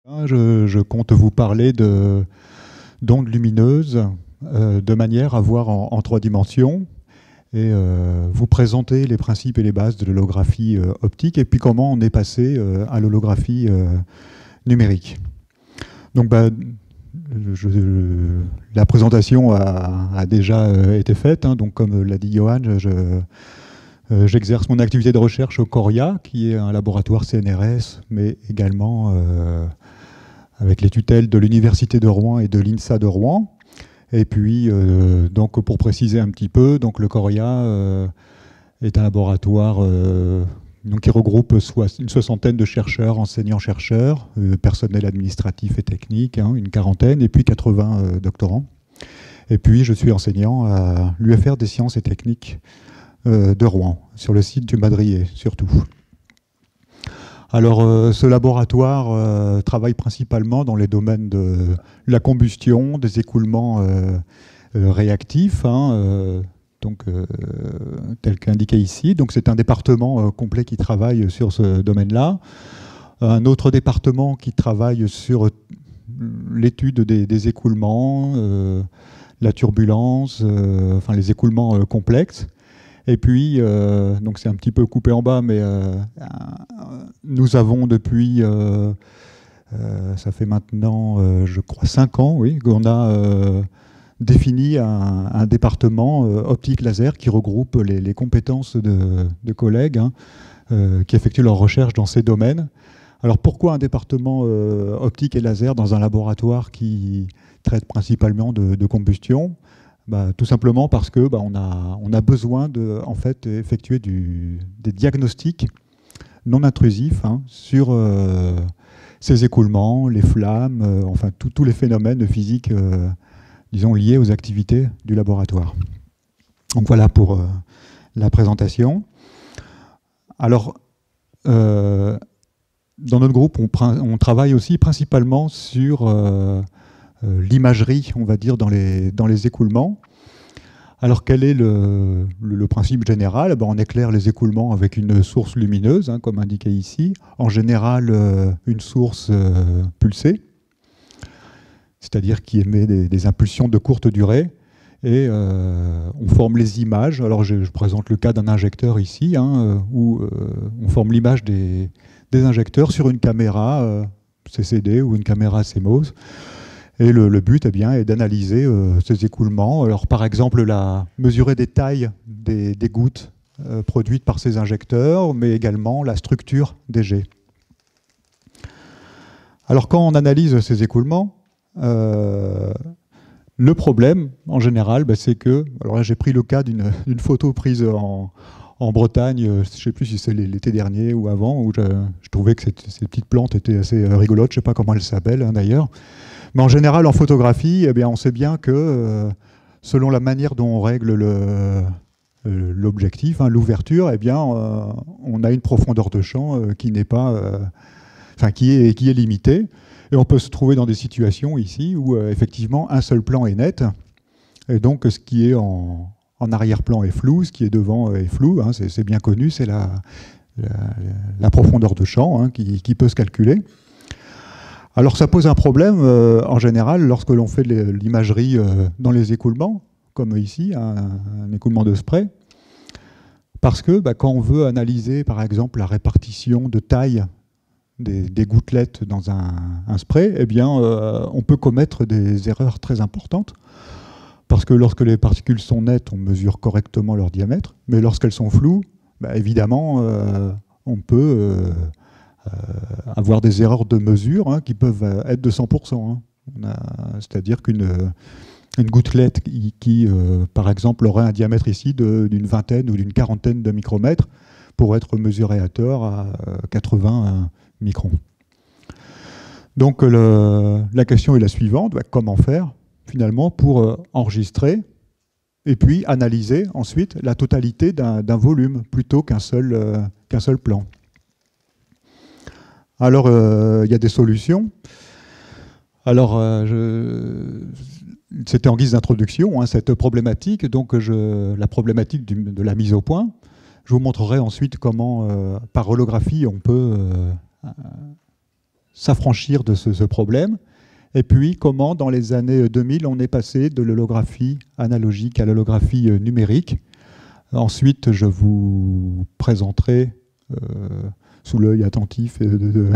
Je compte vous parler d'ondes lumineuses de manière à voir en 3 dimensions et vous présenter les principes et les bases de l'holographie optique et puis comment on est passé à l'holographie numérique. Donc, la présentation a déjà été faite, hein, donc comme l'a dit Johan, j'exerce mon activité de recherche au CORIA, qui est un laboratoire CNRS, mais également avec les tutelles de l'Université de Rouen et de l'INSA de Rouen. Et puis, donc, pour préciser un petit peu, donc, le CORIA est un laboratoire donc, qui regroupe une 60aine de chercheurs, enseignants-chercheurs, personnel administratif et technique, hein, une 40aine, et puis 80 doctorants. Et puis, je suis enseignant à l'UFR des sciences et techniques de Rouen, sur le site du Madrier, surtout. Alors, ce laboratoire travaille principalement dans les domaines de la combustion, des écoulements réactifs, hein, donc, tel qu'indiqué ici. Donc, c'est un département complet qui travaille sur ce domaine-là. Un autre département qui travaille sur l'étude des écoulements, la turbulence, enfin les écoulements complexes. Et puis, donc c'est un petit peu coupé en bas, mais nous avons depuis, ça fait maintenant, je crois, 5 ans, oui, qu'on a défini un département optique laser qui regroupe les compétences de collègues hein, qui effectuent leurs recherches dans ces domaines. Alors pourquoi un département optique et laser dans un laboratoire qui traite principalement de combustion ? Tout simplement parce que on a besoin de en fait, effectuer des diagnostics non intrusifs hein, sur ces écoulements, les flammes, enfin tous les phénomènes physiques disons, liés aux activités du laboratoire. Donc voilà pour la présentation. Alors, dans notre groupe, on travaille aussi principalement sur l'imagerie, on va dire, dans les écoulements. Alors, quel est le principe général ? On éclaire les écoulements avec une source lumineuse, hein, comme indiqué ici. En général, une source pulsée, c'est-à-dire qui émet des impulsions de courte durée. Et on forme les images. Alors, je présente le cas d'un injecteur ici, hein, où on forme l'image des injecteurs sur une caméra CCD ou une caméra CMOS. Et le but est d'analyser ces écoulements. Alors, par exemple, mesurer des tailles des gouttes produites par ces injecteurs, mais également la structure des jets. Alors, quand on analyse ces écoulements, le problème, en général, c'est que... Alors là, j'ai pris le cas d'une photo prise en Bretagne, je ne sais plus si c'est l'été dernier ou avant, où je trouvais que ces petites plantes étaient assez rigolotes. Je ne sais pas comment elles s'appellent, hein, d'ailleurs. Mais en général, en photographie, on sait bien que selon la manière dont on règle l'objectif, hein, l'ouverture, on a une profondeur de champ qui n'est pas, qui est limitée. Et on peut se trouver dans des situations ici où effectivement un seul plan est net, et donc ce qui est en arrière-plan est flou, ce qui est devant est flou. Hein, c'est bien connu, c'est la profondeur de champ hein, qui peut se calculer. Alors ça pose un problème en général lorsque l'on fait de l'imagerie dans les écoulements, comme ici, un écoulement de spray, parce que quand on veut analyser par exemple la répartition de taille des gouttelettes dans un spray, on peut commettre des erreurs très importantes, parce que lorsque les particules sont nettes, on mesure correctement leur diamètre, mais lorsqu'elles sont floues, évidemment, on peut... avoir des erreurs de mesure hein, qui peuvent être de 100%. Hein. C'est-à-dire qu'une gouttelette qui par exemple, aurait un diamètre ici d'une vingtaine ou d'une quarantaine de micromètres pourrait être mesurée à tort à 80 microns. Donc la question est la suivante, comment faire finalement pour enregistrer et puis analyser ensuite la totalité d'un volume plutôt qu'un seul plan. Alors, il y a des solutions. Alors, c'était en guise d'introduction, hein, cette problématique, donc la problématique de la mise au point. Je vous montrerai ensuite comment, par holographie, on peut s'affranchir de ce problème. Et puis, comment, dans les années 2000, on est passé de l'holographie analogique à l'holographie numérique. Ensuite, je vous présenterai, sous l'œil attentif de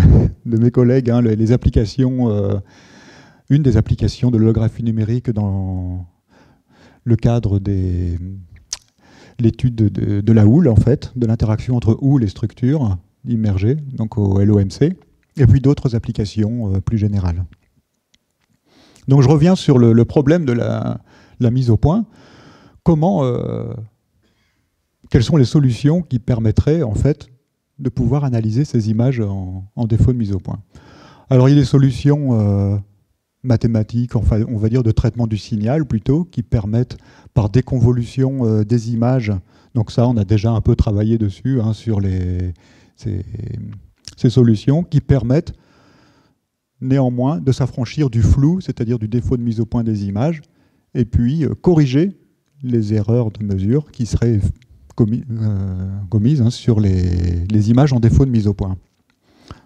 mes collègues, hein, les applications, une des applications de l'holographie numérique dans le cadre de l'étude de la houle, en fait, de l'interaction entre houle et structure immergée, donc au LOMC, et puis d'autres applications plus générales. Donc je reviens sur le problème de la mise au point. Quelles sont les solutions qui permettraient en fait de pouvoir analyser ces images en défaut de mise au point? Alors il y a des solutions mathématiques, enfin, on va dire de traitement du signal plutôt, qui permettent par déconvolution des images, donc ça on a déjà un peu travaillé dessus, hein, sur ces solutions qui permettent néanmoins de s'affranchir du flou, c'est-à-dire du défaut de mise au point des images, et puis corriger les erreurs de mesure qui seraient commises hein, sur les images en défaut de mise au point.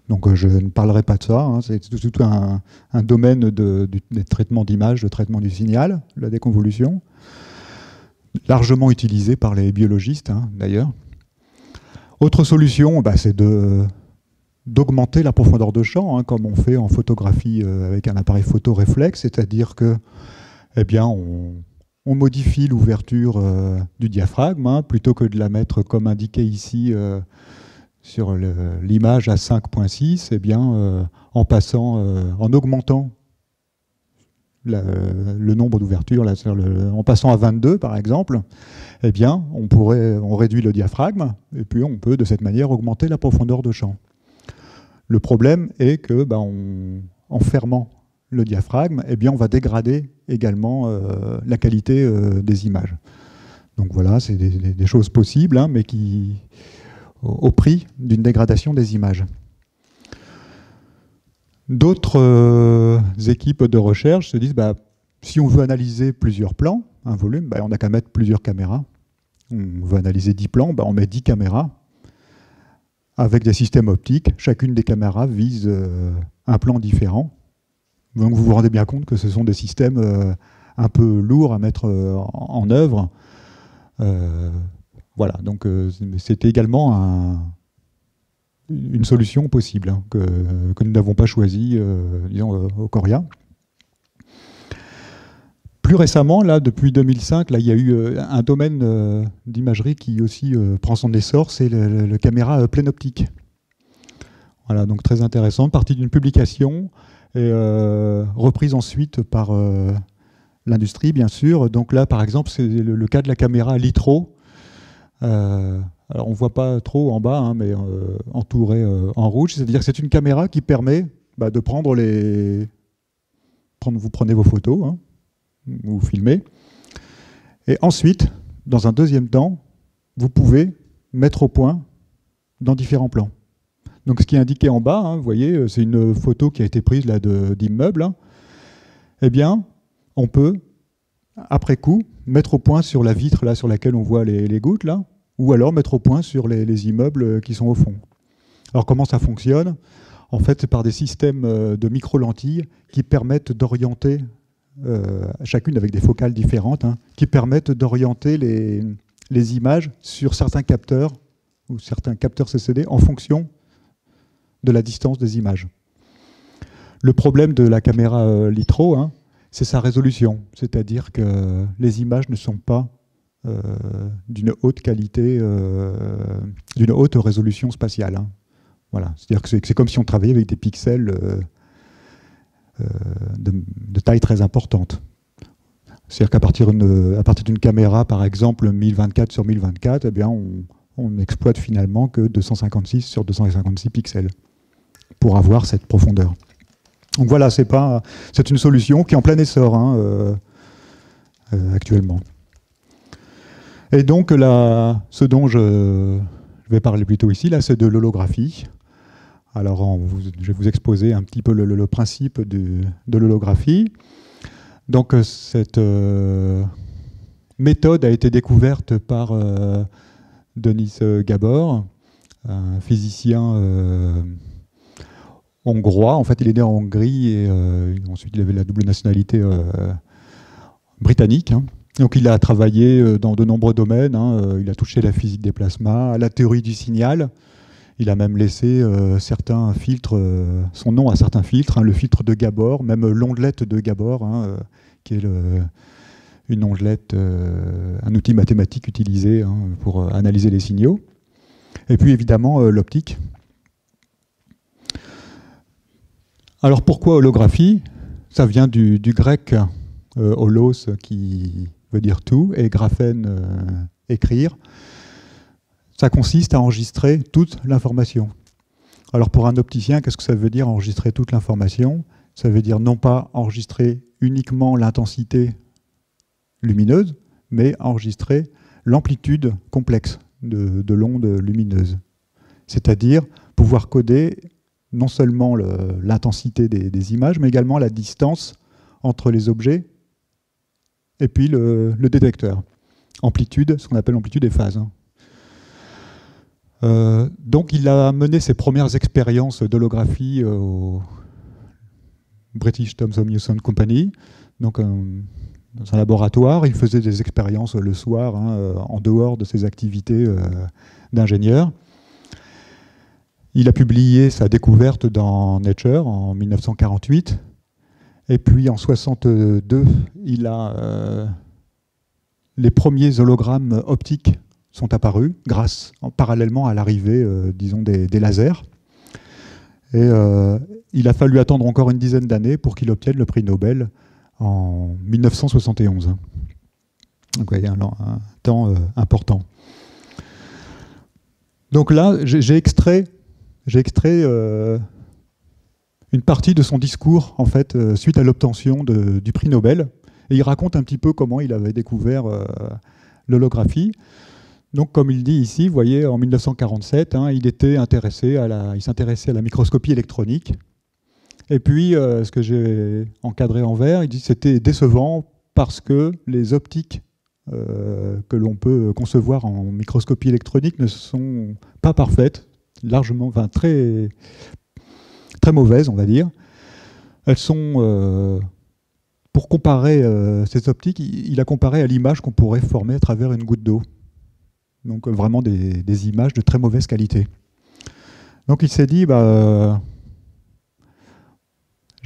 Donc je ne parlerai pas de ça, hein, c'est tout un domaine des traitements d'images, de traitement du signal, la déconvolution, largement utilisé par les biologistes hein, d'ailleurs. Autre solution, c'est d'augmenter la profondeur de champ, hein, comme on fait en photographie avec un appareil photo réflexe, c'est-à-dire que, eh bien, on modifie l'ouverture du diaphragme, hein, plutôt que de la mettre comme indiqué ici sur l'image à 5.6, eh bien, en augmentant le nombre d'ouvertures, en passant à 22 par exemple, eh bien, on réduit le diaphragme et puis on peut de cette manière augmenter la profondeur de champ. Le problème est que, en fermant le diaphragme, eh bien, on va dégrader également la qualité des images. Donc voilà, c'est des choses possibles, hein, mais au prix d'une dégradation des images. D'autres équipes de recherche se disent, si on veut analyser plusieurs plans, un volume, on n'a qu'à mettre plusieurs caméras. On veut analyser 10 plans, on met 10 caméras avec des systèmes optiques. Chacune des caméras vise un plan différent. Donc vous vous rendez bien compte que ce sont des systèmes un peu lourds à mettre en œuvre. Voilà, donc c'était également une solution possible hein, que nous n'avons pas choisie, disons, au Coria. Plus récemment, là, depuis 2005, là, il y a eu un domaine d'imagerie qui aussi prend son essor, c'est la caméra pleine optique. Voilà, donc très intéressant, partie d'une publication et reprise ensuite par l'industrie, bien sûr. Donc là, par exemple, c'est le cas de la caméra Litro. Alors on ne voit pas trop en bas, hein, mais entouré en rouge. C'est-à-dire que c'est une caméra qui permet de prendre vous prenez vos photos, hein, vous filmez. Et ensuite, dans un deuxième temps, vous pouvez mettre au point dans différents plans. Donc ce qui est indiqué en bas, hein, vous voyez, c'est une photo qui a été prise là d'immeuble. Hein. Eh bien, on peut, après coup, mettre au point sur la vitre là sur laquelle on voit les gouttes, là, ou alors mettre au point sur les immeubles qui sont au fond. Alors comment ça fonctionne? En fait, c'est par des systèmes de micro-lentilles qui permettent d'orienter, chacune avec des focales différentes, hein, qui permettent d'orienter les images sur certains capteurs ou certains capteurs CCD en fonction de la distance des images. Le problème de la caméra Litro, hein, c'est sa résolution, c'est-à-dire que les images ne sont pas d'une haute qualité, d'une haute résolution spatiale. Hein. Voilà. C'est-à-dire que c'est comme si on travaillait avec des pixels de taille très importante. C'est-à-dire qu'à partir d'une caméra, par exemple, 1024 sur 1024, eh bien, on n'exploite finalement que 256 sur 256 pixels pour avoir cette profondeur. Donc voilà, c'est une solution qui est en plein essor hein, actuellement. Et donc ce dont je vais parler plutôt ici, là, c'est de l'holographie. Alors je vais vous exposer un petit peu le principe de l'holographie. Donc cette méthode a été découverte par Denis Gabor, un physicien hongrois. En fait, il est né en Hongrie et ensuite il avait la double nationalité britannique. Hein. Donc il a travaillé dans de nombreux domaines. Hein. Il a touché à la physique des plasmas, à la théorie du signal. Il a même laissé certains filtres, son nom à certains filtres, hein, le filtre de Gabor, même l'ondelette de Gabor, hein, qui est une ondelette, un outil mathématique utilisé hein, pour analyser les signaux. Et puis évidemment l'optique. Alors pourquoi holographie? Ça vient du grec holos qui veut dire tout et graphène écrire. Ça consiste à enregistrer toute l'information. Alors pour un opticien, qu'est-ce que ça veut dire enregistrer toute l'information? Ça veut dire non pas enregistrer uniquement l'intensité lumineuse, mais enregistrer l'amplitude complexe de l'onde lumineuse. C'est-à-dire pouvoir coder non seulement l'intensité des images, mais également la distance entre les objets et puis le détecteur. Amplitude, ce qu'on appelle amplitude et phase. Donc il a mené ses premières expériences d'holographie au British Thomson Newson Company, donc dans un laboratoire. Il faisait des expériences le soir, hein, en dehors de ses activités d'ingénieur. Il a publié sa découverte dans Nature en 1948. Et puis en 1962, il a les premiers hologrammes optiques sont apparus parallèlement à l'arrivée, disons, des lasers. Et il a fallu attendre encore une dizaine d'années pour qu'il obtienne le prix Nobel en 1971. Donc vous voyez, un temps important. Donc là, j'ai extrait une partie de son discours, en fait, suite à l'obtention du prix Nobel. Et il raconte un petit peu comment il avait découvert l'holographie. Donc, comme il dit ici, vous voyez, en 1947, hein, il s'intéressait à la microscopie électronique. Et puis, ce que j'ai encadré en vert, il dit que c'était décevant parce que les optiques que l'on peut concevoir en microscopie électronique ne sont pas parfaites, largement, enfin très, très mauvaises, on va dire. Elles sont, pour comparer ces optiques, il a comparé à l'image qu'on pourrait former à travers une goutte d'eau. Donc vraiment des images de très mauvaise qualité. Donc il s'est dit, je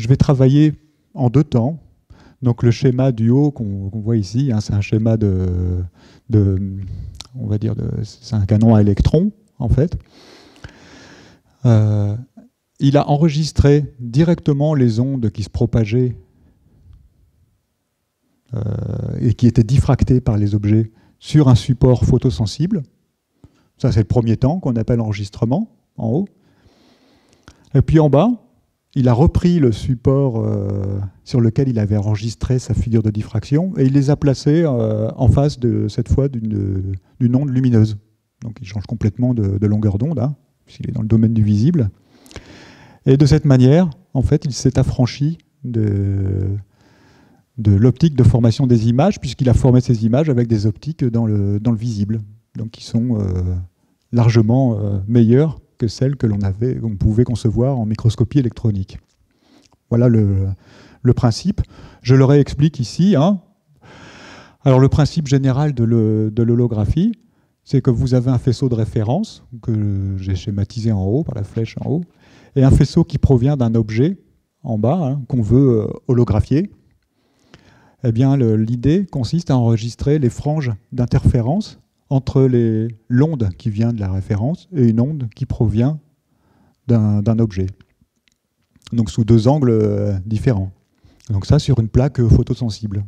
vais travailler en deux temps. Donc le schéma du haut qu'on voit ici, hein, c'est un schéma on va dire, c'est un canon à électrons en fait. Il a enregistré directement les ondes qui se propageaient et qui étaient diffractées par les objets sur un support photosensible. Ça, c'est le premier temps qu'on appelle enregistrement, en haut. Et puis en bas, il a repris le support sur lequel il avait enregistré sa figure de diffraction et il les a placés en face, cette fois, d'une onde lumineuse. Donc il change complètement de longueur d'onde, hein, puisqu'il est dans le domaine du visible. Et de cette manière, en fait, il s'est affranchi de l'optique de formation des images, puisqu'il a formé ces images avec des optiques dans le visible, donc qui sont largement meilleures que celles qu'on pouvait concevoir en microscopie électronique. Voilà le principe. Je le réexplique ici. Hein. Alors le principe général de l'holographie, c'est que vous avez un faisceau de référence, que j'ai schématisé en haut, par la flèche en haut, et un faisceau qui provient d'un objet en bas, hein, qu'on veut holographier. Eh bien, l'idée consiste à enregistrer les franges d'interférence entre l'onde qui vient de la référence et une onde qui provient d'un objet. Donc sous deux angles différents. Donc ça sur une plaque photosensible.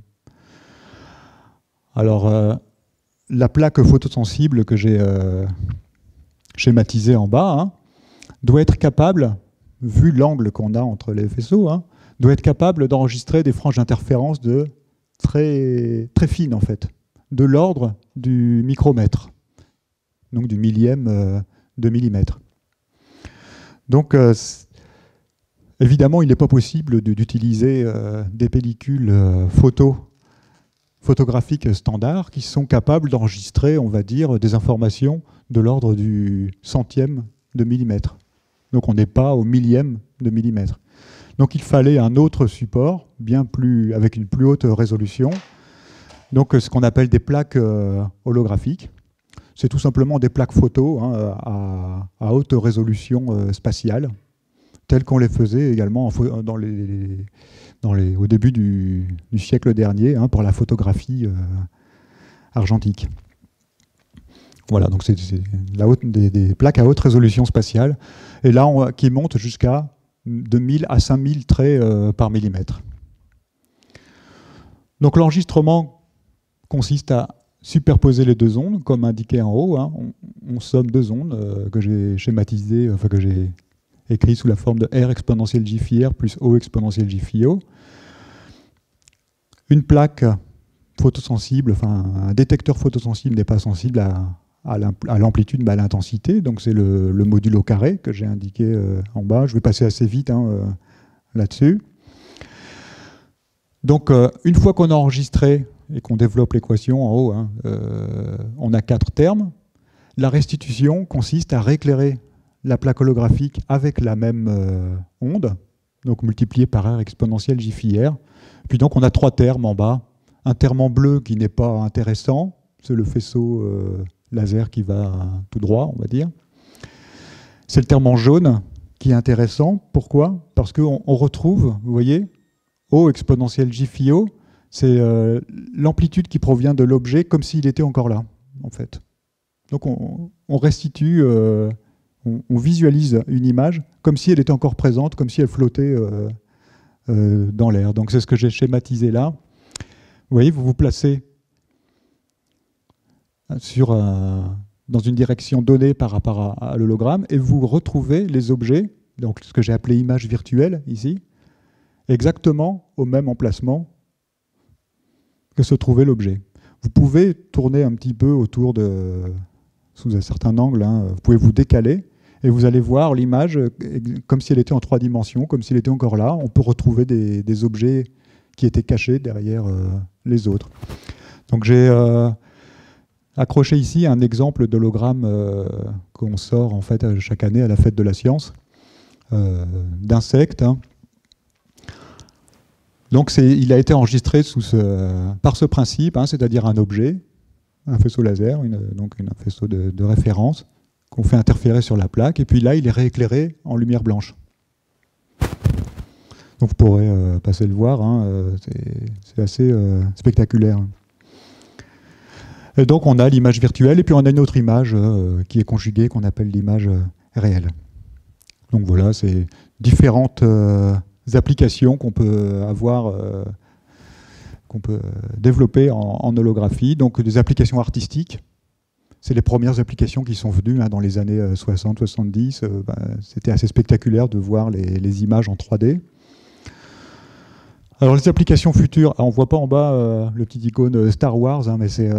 Alors la plaque photosensible que j'ai schématisée en bas, hein, doit être capable, vu l'angle qu'on a entre les faisceaux, hein, doit être capable d'enregistrer des franges d'interférence très, très fines en fait, de l'ordre du micromètre, donc du millième de millimètre. Donc évidemment, il n'est pas possible d'utiliser des pellicules photographiques standards qui sont capables d'enregistrer, on va dire, des informations de l'ordre du centième de millimètre. Donc on n'est pas au millième de millimètres. Donc il fallait un autre support, avec une plus haute résolution, donc ce qu'on appelle des plaques holographiques. C'est tout simplement des plaques photo à haute résolution spatiale, telles qu'on les faisait également au début du siècle dernier pour la photographie argentique. Voilà, donc c'est des plaques à haute résolution spatiale, et là qui montent jusqu'à 2000 à 5000 traits par millimètre. Donc l'enregistrement consiste à superposer les deux ondes, comme indiqué en haut. On somme deux ondes que j'ai schématisées, que j'ai écrites sous la forme de R exponentielle J phi R plus O exponentielle J phi O. Une plaque photosensible, un détecteur photosensible n'est pas sensible à l'amplitude mais à l'intensité, donc c'est le modulo carré que j'ai indiqué en bas. Je vais passer assez vite là-dessus. Donc une fois qu'on a enregistré et qu'on développe l'équation en haut, on a 4 termes. La restitution consiste à rééclairer la plaque holographique avec la même onde, donc multipliée par R exponentielle J phi R. Puis donc on a 3 termes en bas. Un terme en bleu qui n'est pas intéressant, c'est le faisceau laser qui va tout droit, on va dire. C'est le terme en jaune qui est intéressant. Pourquoi? Parce qu'on retrouve, vous voyez, O exponentielle J phi O, c'est l'amplitude qui provient de l'objet comme s'il était encore là, en fait. Donc on restitue, on visualise une image comme si elle était encore présente, comme si elle flottait dans l'air. Donc c'est ce que j'ai schématisé là. Vous voyez, vous vous placez dans une direction donnée par rapport à l'hologramme et vous retrouvez les objets, donc ce que j'ai appelé image virtuelle ici, exactement au même emplacement que se trouvait l'objet. Vous pouvez tourner un petit peu autour sous un certain angle, vous pouvez vous décaler et vous allez voir l'image comme si elle était en 3 dimensions, comme s'il était encore là. On peut retrouver des objets qui étaient cachés derrière les autres. Donc j'ai accroché ici un exemple d'hologramme qu'on sort en fait chaque année à la fête de la science, d'insectes. Donc il a été enregistré par ce principe, c'est-à-dire un objet, un faisceau laser, donc un faisceau de référence qu'on fait interférer sur la plaque, et puis là il est rééclairé en lumière blanche. Donc vous pourrez passer le voir, c'est assez spectaculaire. Et donc on a l'image virtuelle, et puis on a une autre image qui est conjuguée, qu'on appelle l'image réelle. Donc voilà, c'est différentes applications qu'on peut avoir, qu'on peut développer en holographie. Donc des applications artistiques, c'est les premières applications qui sont venues dans les années 60-70. C'était assez spectaculaire de voir les images en 3D. Alors les applications futures, on ne voit pas en bas le petit icône Star Wars, mais c'est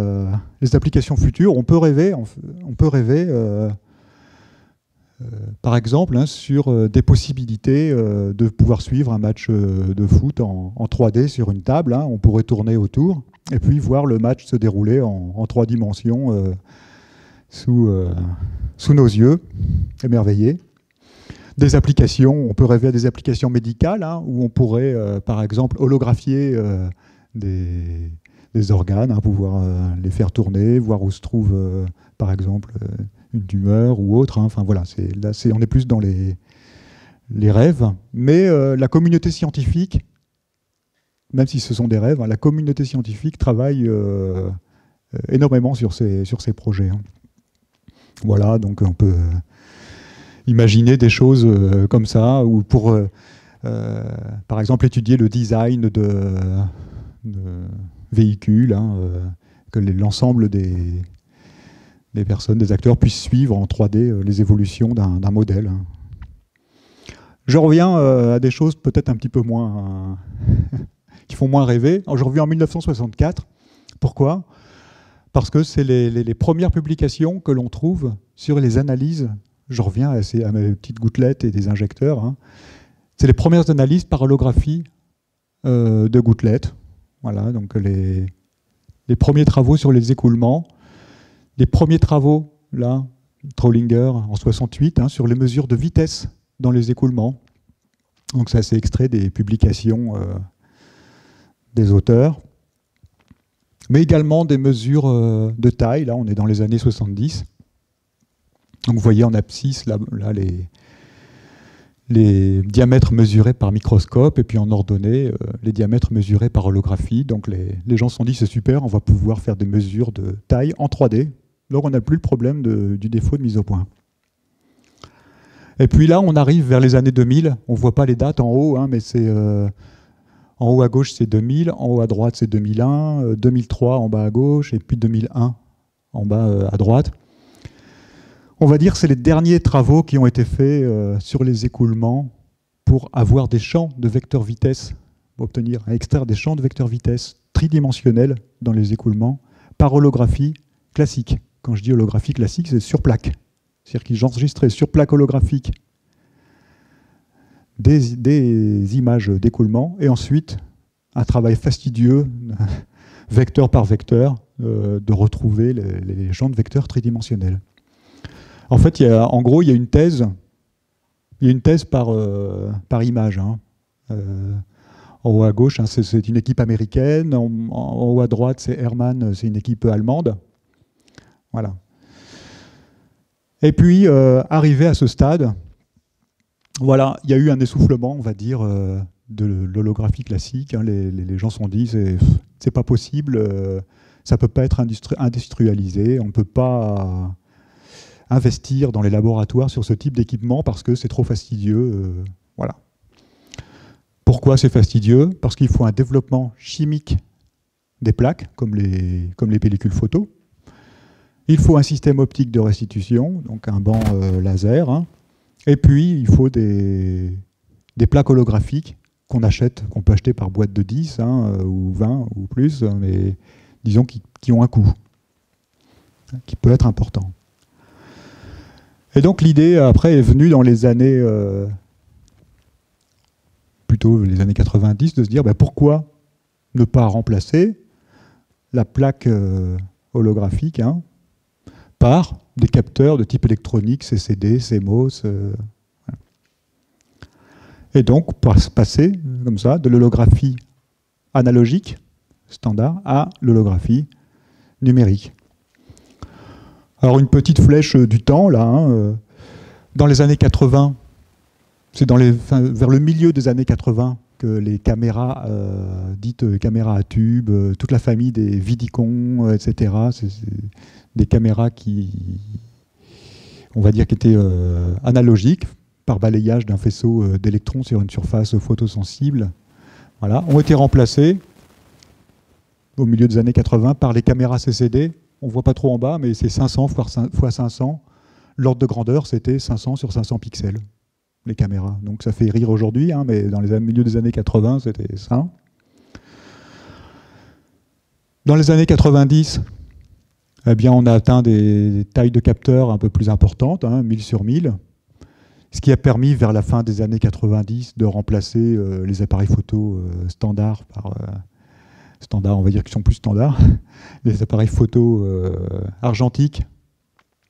les applications futures. On peut rêver, par exemple, sur des possibilités de pouvoir suivre un match de foot en 3D sur une table. On pourrait tourner autour et puis voir le match se dérouler en 3 dimensions sous nos yeux, émerveillés. Des applications, on peut rêver à des applications médicales où on pourrait, par exemple, holographier des organes, pouvoir les faire tourner, voir où se trouve, par exemple, une tumeur ou autre. Enfin voilà, là, on est plus dans les rêves. Mais la communauté scientifique, même si ce sont des rêves, la communauté scientifique travaille énormément sur ces projets. Voilà, donc on peut imaginer des choses comme ça, ou pour, par exemple, étudier le design de véhicules, que l'ensemble des personnes, des acteurs puissent suivre en 3D les évolutions d'un modèle. Je reviens à des choses peut-être un petit peu moins qui font moins rêver. Je reviens en 1964. Pourquoi? Parce que c'est les premières publications que l'on trouve sur les analyses. Je reviens à mes petites gouttelettes et des injecteurs. C'est les premières analyses par holographie de gouttelettes. Voilà, donc les premiers travaux sur les écoulements. Les premiers travaux, là, Trollinger en 68, sur les mesures de vitesse dans les écoulements. Donc ça, c'est extrait des publications des auteurs. Mais également des mesures de taille. Là, on est dans les années 70. Donc vous voyez en abscisse, là les diamètres mesurés par microscope, et puis en ordonnée, les diamètres mesurés par holographie. Donc les gens se sont dit, c'est super, on va pouvoir faire des mesures de taille en 3D. Donc on n'a plus le problème du défaut de mise au point. Et puis là, on arrive vers les années 2000. On ne voit pas les dates en haut, hein, mais c'est en haut à gauche, c'est 2000, en haut à droite, c'est 2001, 2003 en bas à gauche, et puis 2001 en bas à droite. On va dire que c'est les derniers travaux qui ont été faits sur les écoulements pour avoir des champs de vecteurs vitesse, obtenir, extraire des champs de vecteurs vitesse tridimensionnels dans les écoulements par holographie classique. Quand je dis holographie classique, c'est sur plaque. C'est-à-dire qu'ils enregistraient sur plaque holographique des images d'écoulement et ensuite un travail fastidieux, vecteur par vecteur, de retrouver les champs de vecteurs tridimensionnels. En fait, en gros, il y a une thèse par image. Hein. En haut à gauche, hein, c'est une équipe américaine. En haut à droite, c'est Hermann, c'est une équipe allemande. Voilà. Et puis, arrivé à ce stade, voilà, il y a eu un essoufflement, on va dire, de l'holographie classique. Hein. Les gens se sont dit, c'est pas possible, ça peut pas être industrialisé, on ne peut pas investir dans les laboratoires sur ce type d'équipement parce que c'est trop fastidieux. Voilà. Pourquoi c'est fastidieux? Parce qu'il faut un développement chimique des plaques, comme les pellicules photo. Il faut un système optique de restitution, donc un banc laser. Hein. Et puis, il faut des plaques holographiques qu'on peut acheter par boîte de 10 hein, ou 20 ou plus, mais disons qui ont un coût, qui peut être important. Et donc l'idée, après, est venue dans les années, plutôt les années 90, de se dire pourquoi ne pas remplacer la plaque holographique hein, par des capteurs de type électronique, CCD, CMOS. Voilà. Et donc, passer comme ça de l'holographie analogique, standard, à l'holographie numérique. Alors une petite flèche du temps, là, hein, dans les années 80, c'est vers le milieu des années 80 que les caméras, dites caméras à tube, toute la famille des Vidicon, etc., c'est des caméras qui, on va dire, qui étaient analogiques, par balayage d'un faisceau d'électrons sur une surface photosensible, voilà, ont été remplacées au milieu des années 80 par les caméras CCD. On ne voit pas trop en bas, mais c'est 500 x 500. L'ordre de grandeur, c'était 500 sur 500 pixels, les caméras. Donc ça fait rire aujourd'hui, hein, mais dans les milieux des années 80, c'était ça. Dans les années 90, eh bien, on a atteint des tailles de capteurs un peu plus importantes, hein, 1000 sur 1000, ce qui a permis, vers la fin des années 90, de remplacer les appareils photo standards par... standards, on va dire qu'ils sont plus standards, les appareils photo argentiques,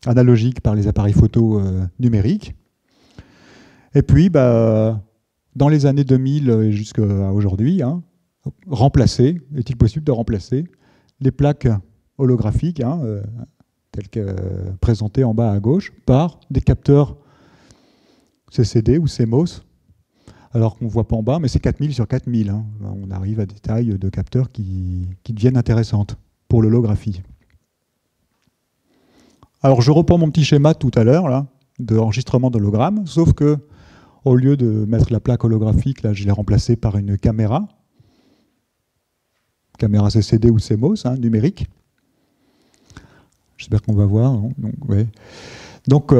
analogiques par les appareils photo numériques. Et puis, dans les années 2000 et jusqu'à aujourd'hui, hein, est-il possible de remplacer les plaques holographiques, hein, telles que présentées en bas à gauche, par des capteurs CCD ou CMOS, alors qu'on ne voit pas en bas, mais c'est 4000 sur 4000. Hein. On arrive à des tailles de capteurs qui deviennent intéressantes pour l'holographie. Alors je reprends mon petit schéma tout à l'heure, là, d'enregistrement d'hologramme, sauf que au lieu de mettre la plaque holographique, là, je l'ai remplacée par une caméra CCD ou CMOS, hein, numérique. J'espère qu'on va voir. Non donc, ouais. Donc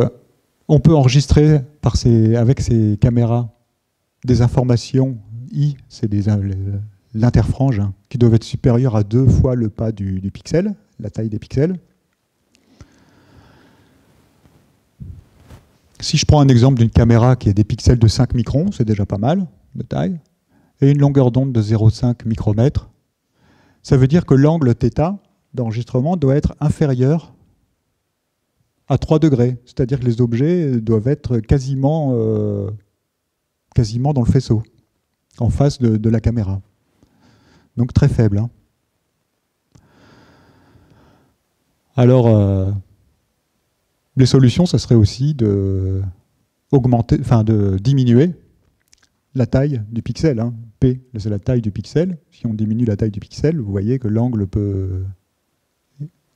on peut enregistrer avec ces caméras des informations I, c'est l'interfrange, hein, qui doivent être supérieures à 2 fois le pas du pixel, la taille des pixels. Si je prends un exemple d'une caméra qui a des pixels de 5 microns, c'est déjà pas mal de taille, et une longueur d'onde de 0,5 micromètres, ça veut dire que l'angle θ d'enregistrement doit être inférieur à 3 degrés. C'est-à-dire que les objets doivent être quasiment quasiment dans le faisceau, en face de la caméra. Donc très faible. Hein. Alors, les solutions, ça serait aussi de diminuer la taille du pixel. Hein. P, c'est la taille du pixel. Si on diminue la taille du pixel, vous voyez que l'angle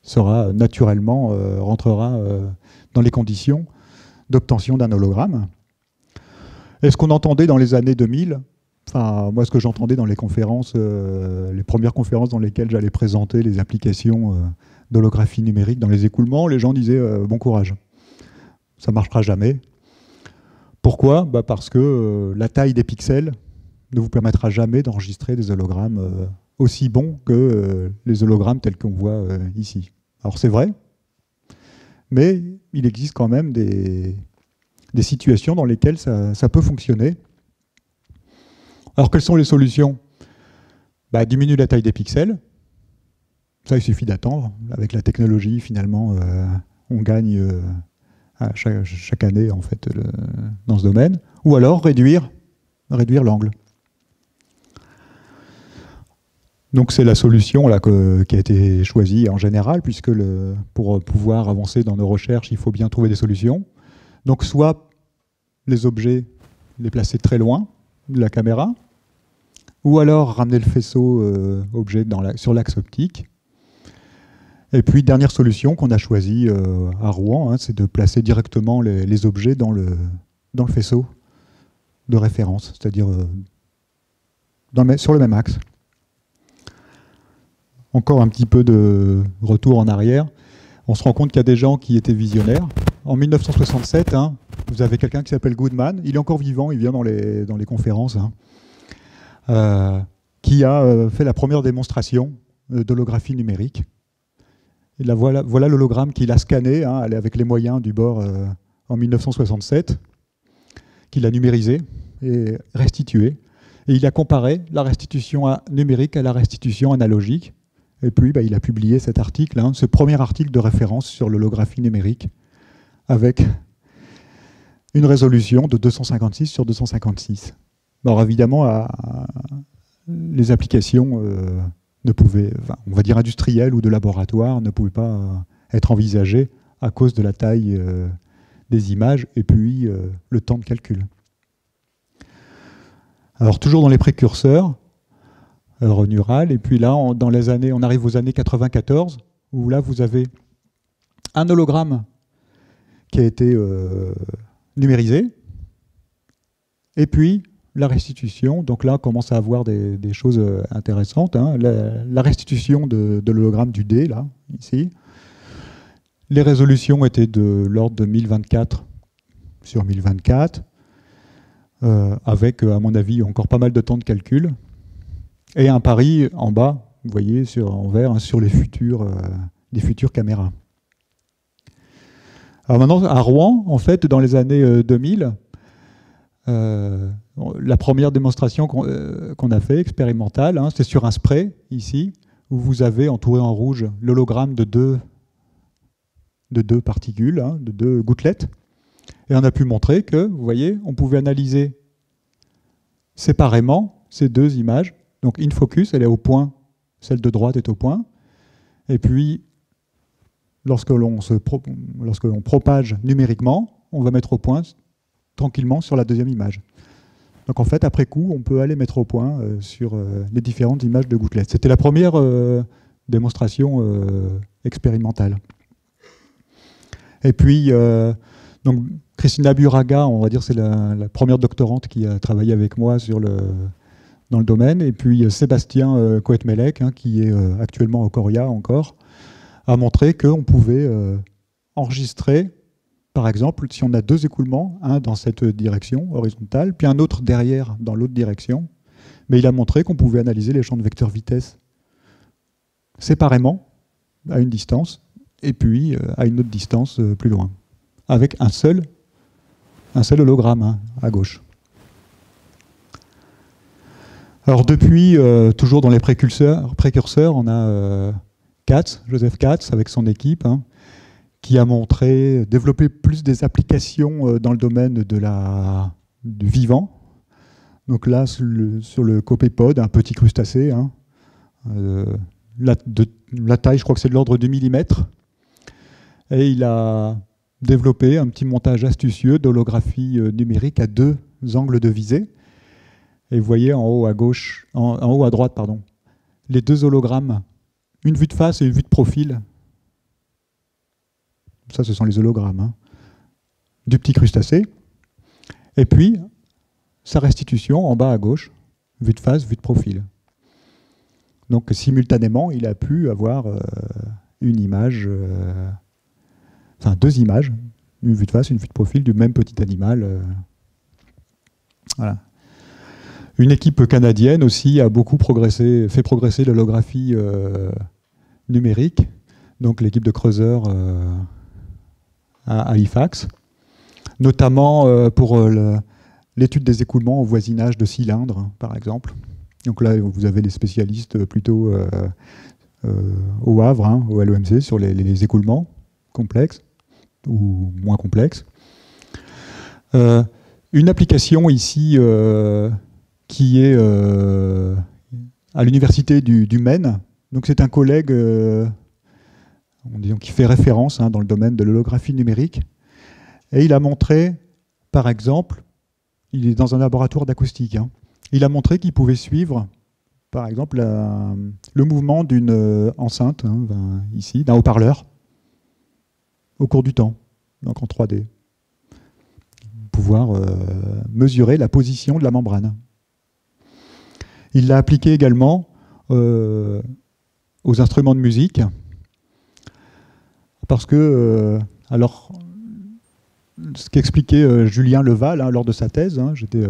sera naturellement, rentrera dans les conditions d'obtention d'un hologramme. Et ce qu'on entendait dans les années 2000, enfin, moi, ce que j'entendais dans les conférences, les premières conférences dans lesquelles j'allais présenter les applications d'holographie numérique dans les écoulements, les gens disaient bon courage, ça ne marchera jamais. Pourquoi ? Parce que la taille des pixels ne vous permettra jamais d'enregistrer des hologrammes aussi bons que les hologrammes tels qu'on voit ici. Alors c'est vrai, mais il existe quand même des situations dans lesquelles ça peut fonctionner. Alors quelles sont les solutions ? Diminuer la taille des pixels. Ça, il suffit d'attendre. Avec la technologie, finalement, on gagne chaque année en fait, dans ce domaine. Ou alors réduire l'angle. Donc c'est la solution là, qui a été choisie en général, puisque pour pouvoir avancer dans nos recherches, il faut bien trouver des solutions. Donc soit les objets, les placer très loin de la caméra, ou alors ramener le faisceau objet sur l'axe optique. Et puis, dernière solution qu'on a choisie à Rouen, hein, c'est de placer directement les objets dans le faisceau de référence, c'est-à-dire sur le même axe. Encore un petit peu de retour en arrière. On se rend compte qu'il y a des gens qui étaient visionnaires. En 1967, hein, vous avez quelqu'un qui s'appelle Goodman, il est encore vivant, il vient dans les conférences, hein, qui a fait la première démonstration d'holographie numérique. Et là, voilà l'hologramme qu'il a scanné hein, avec les moyens du bord en 1967, qu'il a numérisé et restitué. Et il a comparé la restitution numérique à la restitution analogique. Et puis, il a publié cet article, hein, ce premier article de référence sur l'holographie numérique, avec une résolution de 256 sur 256. Alors évidemment, les applications ne pouvaient, on va dire industrielles ou de laboratoire, ne pouvaient pas être envisagées à cause de la taille des images et puis le temps de calcul. Alors toujours dans les précurseurs, neural, et puis là, on arrive aux années 94, où là vous avez un hologramme qui a été numérisé, et puis la restitution. Donc là, on commence à avoir des choses intéressantes. Hein. La restitution de l'hologramme du D, là, ici. Les résolutions étaient de l'ordre de 1024 sur 1024, avec, à mon avis, encore pas mal de temps de calcul. Et un pari en bas, vous voyez, en vert, hein, sur les futures caméras. Alors maintenant, à Rouen, en fait, dans les années 2000, la première démonstration qu'on a fait, expérimentale, hein, c'est sur un spray, ici, où vous avez entouré en rouge l'hologramme de deux particules, hein, de deux gouttelettes. Et on a pu montrer que, vous voyez, on pouvait analyser séparément ces deux images. Donc in focus, elle est au point, celle de droite est au point. Et puis, lorsque l'on propage numériquement, on va mettre au point tranquillement sur la deuxième image. Donc en fait, après coup, on peut aller mettre au point sur les différentes images de gouttelettes. C'était la première démonstration expérimentale. Et puis, donc, Christina Buraga, on va dire c'est la première doctorante qui a travaillé avec moi dans le domaine. Et puis Sébastien Coët-Melec, hein, qui est actuellement au Coria encore, a montré qu'on pouvait enregistrer, par exemple, si on a deux écoulements, un dans cette direction horizontale, puis un autre derrière dans l'autre direction, mais il a montré qu'on pouvait analyser les champs de vecteur vitesse séparément, à une distance, et puis à une autre distance plus loin, avec un seul hologramme hein, à gauche. Alors depuis, toujours dans les précurseurs, on a Joseph Katz, avec son équipe, hein, qui a développé plus des applications dans le domaine du vivant, Donc là, sur le copépode, un petit crustacé, hein, la taille, je crois que c'est de l'ordre de millimètre. Et il a développé un petit montage astucieux d'holographie numérique à 2 angles de visée. Et vous voyez en haut à gauche, en haut à droite, pardon, les 2 hologrammes, une vue de face et une vue de profil. Ça, ce sont les hologrammes, hein, du petit crustacé. Et puis, sa restitution en bas à gauche, vue de face, vue de profil. Donc, simultanément, il a pu avoir une image, enfin 2 images, une vue de face, une vue de profil du même petit animal. Voilà. Une équipe canadienne aussi a beaucoup fait progresser l'holographie numérique, donc l'équipe de creuseurs à Halifax, notamment pour l'étude des écoulements au voisinage de cylindres, par exemple. Donc là, vous avez les spécialistes plutôt au Havre, hein, au LEMC, sur les écoulements complexes ou moins complexes. Une application ici qui est à l'université du Maine. Donc c'est un collègue qui fait référence, hein, dans le domaine de l'holographie numérique. Et il a montré, par exemple, il est dans un laboratoire d'acoustique, hein, il a montré qu'il pouvait suivre, par exemple, le mouvement d'une enceinte, hein, ici, d'un haut-parleur, au cours du temps, donc en 3D. Pouvoir mesurer la position de la membrane. Il l'a appliqué également aux instruments de musique, parce que, alors, ce qu'expliquait Julien Leval, hein, lors de sa thèse, hein, j'étais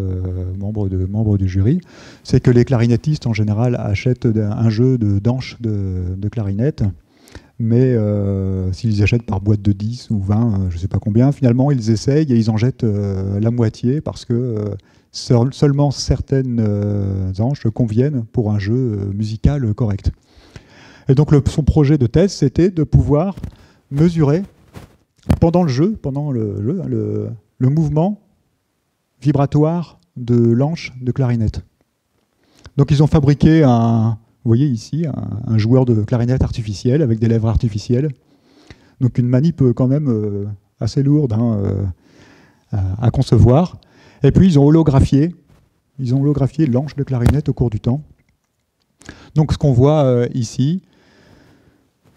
membre du jury, c'est que les clarinettistes en général achètent un jeu d'anches de clarinette, mais s'ils achètent par boîte de 10 ou 20, je ne sais pas combien, finalement ils essayent et ils en jettent la moitié parce que seulement certaines anches conviennent pour un jeu musical correct. Et donc son projet de thèse, c'était de pouvoir mesurer pendant le jeu, le mouvement vibratoire de l'anche de clarinette. Donc ils ont fabriqué vous voyez ici, un joueur de clarinette artificiel avec des lèvres artificielles. Donc une manip quand même assez lourde, hein, à concevoir. Et puis ils ont holographié l'anche de clarinette au cours du temps. Donc ce qu'on voit ici,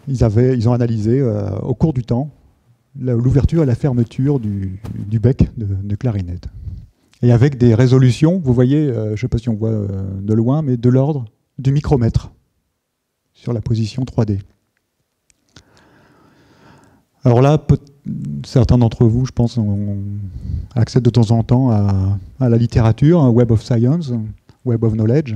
ils ont analysé au cours du temps l'ouverture et la fermeture du bec de clarinette. Et avec des résolutions, vous voyez, je ne sais pas si on voit de loin, mais de l'ordre du micromètre sur la position 3D. Alors là, certains d'entre vous, je pense, accèdent de temps en temps à la littérature, hein, Web of Science, Web of Knowledge.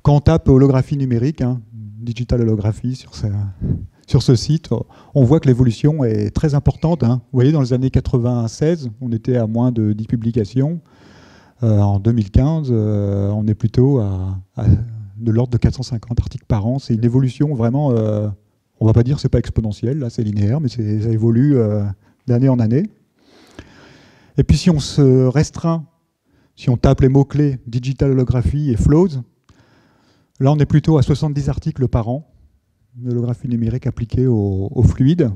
Quand on tape holographie numérique, hein, digital holographie sur ce site, on voit que l'évolution est très importante, hein. Vous voyez, dans les années 96, on était à moins de 10 publications. En 2015, on est plutôt de l'ordre de 450 articles par an. C'est une évolution vraiment, on ne va pas dire que ce n'est pas exponentiel, là c'est linéaire, mais ça évolue d'année en année. Et puis si on se restreint, si on tape les mots-clés digital holographie et flows, là on est plutôt à 70 articles par an, d'holographie numérique appliquée au fluide.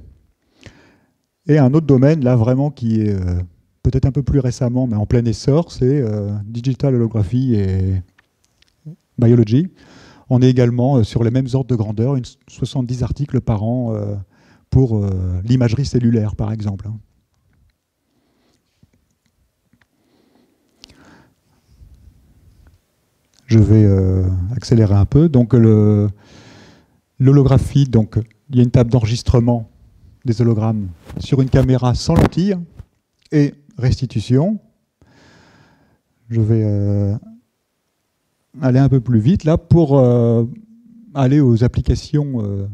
Et un autre domaine, là vraiment qui est peut-être un peu plus récemment, mais en plein essor, c'est digital holography et biology. On est également sur les mêmes ordres de grandeur, 70 articles par an pour l'imagerie cellulaire, par exemple. Je vais accélérer un peu. Donc l'holographie, donc il y a une table d'enregistrement des hologrammes sur une caméra sans lentille et restitution. Je vais aller un peu plus vite là pour aller aux applications,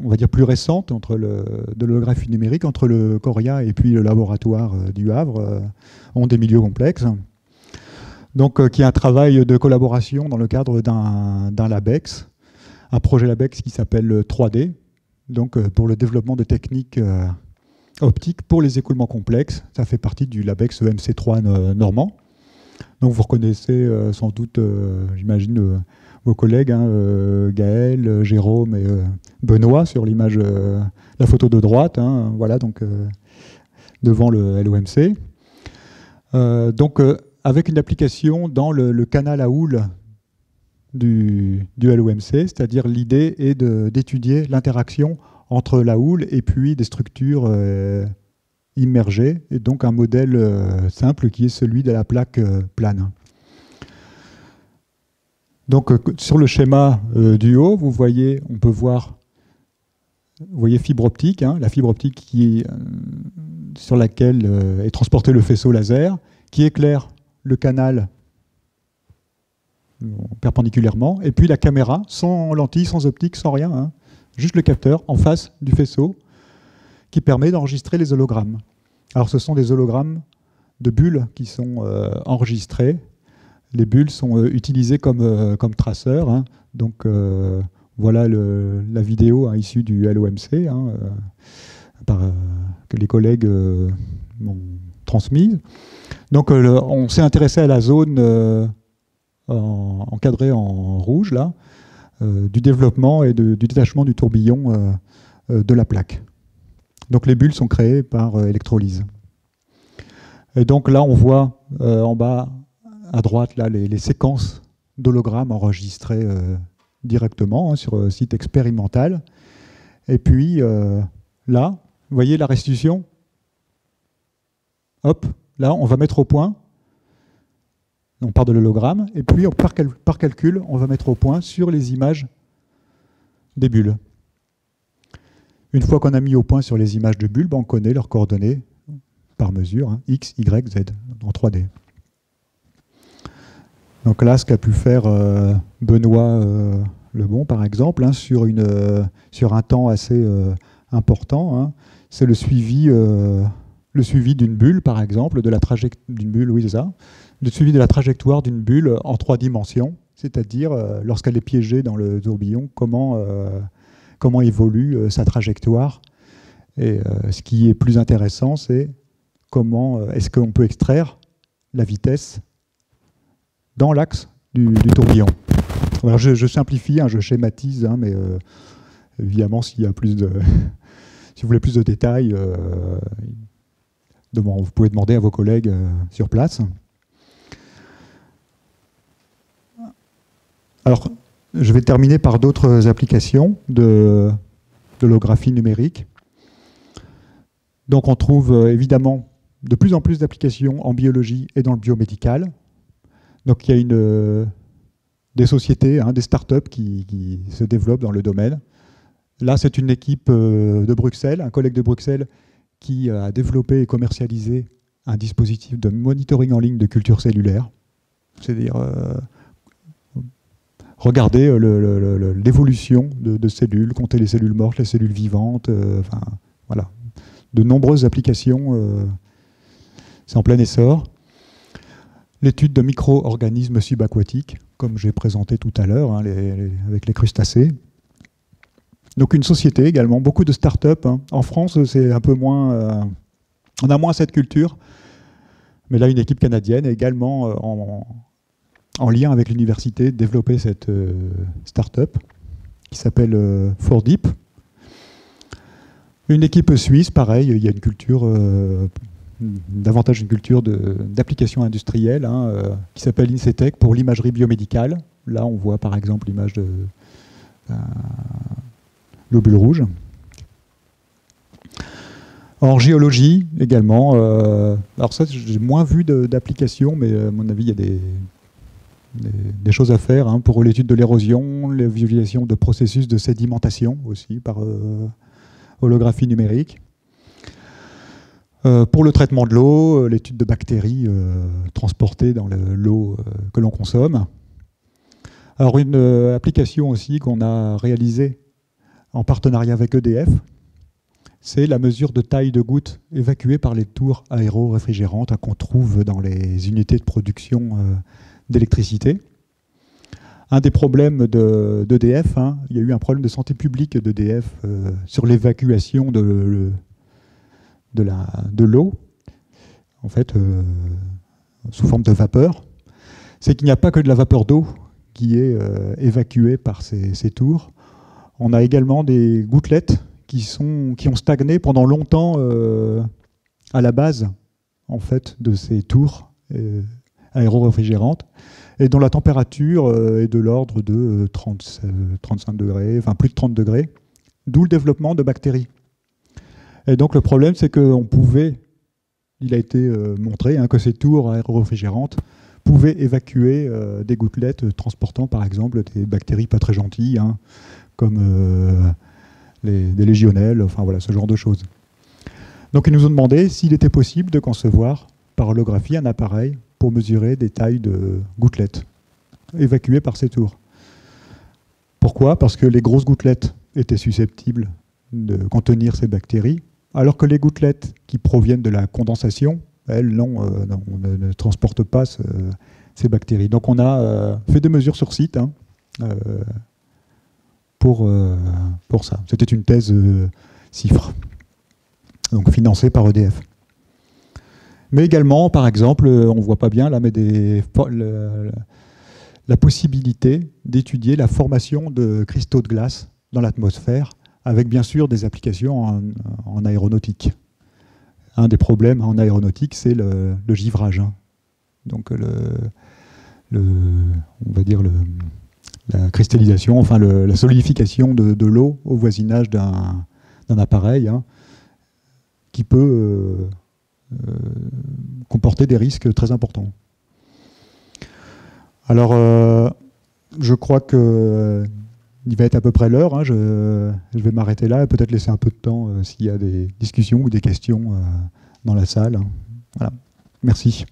on va dire plus récentes de l'holographie numérique entre le Coria et puis le laboratoire du Havre, ont des milieux complexes. Donc, qui est un travail de collaboration dans le cadre d'un LabEx, un projet LabEx qui s'appelle 3D, donc pour le développement de techniques optiques pour les écoulements complexes. Ça fait partie du LabEx EMC3 normand. Donc vous reconnaissez sans doute, j'imagine, vos collègues, hein, Gaël, Jérôme et Benoît sur l'image, la photo de droite, hein, voilà, donc devant le LOMC. Donc avec une application dans le canal à houle du LOMC, c'est-à-dire l'idée est d'étudier l'interaction entre la houle et puis des structures immergées, et donc un modèle simple qui est celui de la plaque plane. Donc sur le schéma du haut, vous voyez, on peut voir, vous voyez fibre optique, hein, la fibre optique sur laquelle est transporté le faisceau laser, qui éclaire le canal perpendiculairement, et puis la caméra, sans lentille, sans optique, sans rien, hein, juste le capteur en face du faisceau, qui permet d'enregistrer les hologrammes. Alors ce sont des hologrammes de bulles qui sont enregistrées. Les bulles sont utilisées comme traceurs, hein. Donc voilà la vidéo, hein, issue du LOMC, hein, que les collègues m'ont transmise. Donc on s'est intéressé à la zone encadrée en rouge, là, du développement et du détachement du tourbillon de la plaque. Donc les bulles sont créées par électrolyse. Et donc là, on voit en bas à droite là, les séquences d'hologrammes enregistrées directement, hein, sur un site expérimental. Et puis là, vous voyez la restitution. Hop, là, on va mettre au point. On part de l'hologramme, et puis par calcul, on va mettre au point sur les images des bulles. Une fois qu'on a mis au point sur les images de bulles, on connaît leurs coordonnées par mesure, hein, X, Y, Z, en 3D. Donc là, ce qu'a pu faire Benoît Lebon, par exemple, hein, sur un temps assez important, hein, c'est le suivi d'une bulle, par exemple, de la trajectoire d'une bulle, oui, c'est ça, le suivi de la trajectoire d'une bulle en 3 dimensions, c'est-à-dire lorsqu'elle est piégée dans le tourbillon, comment évolue sa trajectoire. Et ce qui est plus intéressant, c'est comment est-ce qu'on peut extraire la vitesse dans l'axe du tourbillon. Alors je simplifie, hein, je schématise, hein, mais évidemment, s'il y a plus de, si vous voulez plus de détails, vous pouvez demander à vos collègues sur place. Alors, je vais terminer par d'autres applications de l'holographie numérique. Donc, on trouve évidemment de plus en plus d'applications en biologie et dans le biomédical. Donc, il y a des sociétés, hein, des startups qui se développent dans le domaine. Là, c'est une équipe de Bruxelles, un collègue de Bruxelles qui a développé et commercialisé un dispositif de monitoring en ligne de culture cellulaire. C'est-à-dire regarder l'évolution de cellules, compter les cellules mortes, les cellules vivantes, enfin, voilà. De nombreuses applications, c'est en plein essor. L'étude de micro-organismes subaquatiques, comme j'ai présenté tout à l'heure, hein, avec les crustacés. Donc une société également, beaucoup de start-up. Hein. En France, c'est un peu moins... on a moins cette culture. Mais là, une équipe canadienne également en lien avec l'université, développé cette start-up qui s'appelle 4Deep. Une équipe suisse, pareil, il y a une culture, davantage une culture d'application industrielle, hein, qui s'appelle INCETEC pour l'imagerie biomédicale. Là, on voit par exemple l'image de globule rouge. En géologie également, alors ça j'ai moins vu d'applications, mais à mon avis il y a des choses à faire, hein, pour l'étude de l'érosion, la visualisation de processus de sédimentation aussi par holographie numérique. Pour le traitement de l'eau, l'étude de bactéries transportées dans l'eau que l'on consomme. Alors une application aussi qu'on a réalisée en partenariat avec EDF, c'est la mesure de taille de gouttes évacuée par les tours aéro-réfrigérantes qu'on trouve dans les unités de production d'électricité. Un des problèmes d'EDF, hein, il y a eu un problème de santé publique d'EDF sur l'évacuation de l'eau, en fait, sous forme de vapeur. c'est qu'il n'y a pas que de la vapeur d'eau qui est évacuée par ces tours. On a également des gouttelettes qui ont stagné pendant longtemps à la base en fait, de ces tours aéro-réfrigérantes et dont la température est de l'ordre de 35 degrés, enfin plus de 30 degrés, d'où le développement de bactéries. Et donc le problème, c'est qu'on pouvait, il a été montré que ces tours aéro-réfrigérantes pouvaient évacuer des gouttelettes transportant par exemple des bactéries pas très gentilles, comme des légionnelles, enfin voilà, ce genre de choses. Donc ils nous ont demandé s'il était possible de concevoir par holographie un appareil pour mesurer des tailles de gouttelettes évacuées par ces tours. Pourquoi? Parce que les grosses gouttelettes étaient susceptibles de contenir ces bactéries, alors que les gouttelettes qui proviennent de la condensation, elles, ne transportent pas ces bactéries. Donc on a fait des mesures sur site pour ça. C'était une thèse CIFRE, donc financée par EDF. Mais également, par exemple, on ne voit pas bien là, mais la possibilité d'étudier la formation de cristaux de glace dans l'atmosphère, avec bien sûr des applications en aéronautique. Un des problèmes en aéronautique, c'est le givrage. Donc on va dire la cristallisation, enfin la solidification de l'eau au voisinage d'un appareil qui peut comporter des risques très importants. Alors, je crois que il va être à peu près l'heure. Je vais m'arrêter là et peut-être laisser un peu de temps s'il y a des discussions ou des questions dans la salle. Voilà. Merci.